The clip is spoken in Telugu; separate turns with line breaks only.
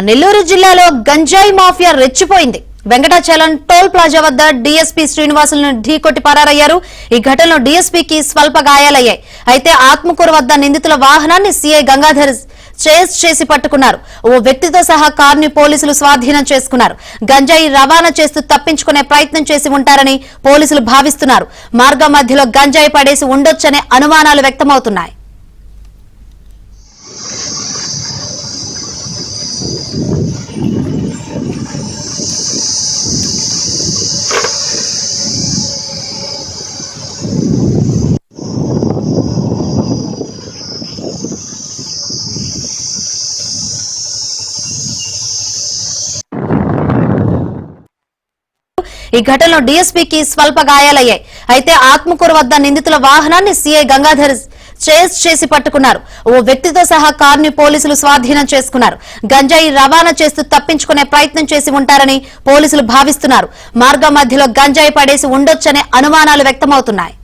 నెల్లూరు జిల్లాలో గంజాయి మాఫియా రెచ్చిపోయింది. వెంకటాచలం టోల్ ప్లాజా వద్ద డీఎస్పీ శ్రీనివాసులను ఢీకొట్టి పరారయ్యారు. ఈ ఘటనలో డీఎస్పీకి స్వల్ప గాయాలయ్యాయి. అయితే ఆత్మకూరు వద్ద నిందితుల వాహనాన్ని సీఐ గంగాధర్ చేజ్ చేసి పట్టుకున్నారు. ఓ వ్యక్తితో సహా కారుని పోలీసులు స్వాధీనం చేసుకున్నారు. గంజాయి రవాణా చేస్తూ తప్పించుకునే ప్రయత్నం చేసి ఉంటారని పోలీసులు భావిస్తున్నారు. మార్గం మధ్యలో గంజాయి పడేసి ఉండొచ్చనే అనుమానాలు వ్యక్తమవుతున్నాయి. ఈ ఘటనలో డీఎస్పీకి స్వల్ప గాయాలయ్యాయి. అయితే ఆత్మకూరు వద్ద నిందితుల వాహనాన్ని సీఐ గంగాధర్ చేజ్ చేసి పట్టుకున్నారు. ఓ వ్యక్తితో సహా కారుని పోలీసులు స్వాధీనం చేసుకున్నారు. గంజాయి రవాణా చేస్తూ తప్పించుకునే ప్రయత్నం చేసి ఉంటారని పోలీసులు భావిస్తున్నారు. మార్గం మధ్యలో గంజాయి పడేసి ఉండొచ్చనే అనుమానాలు వ్యక్తమవుతున్నాయి.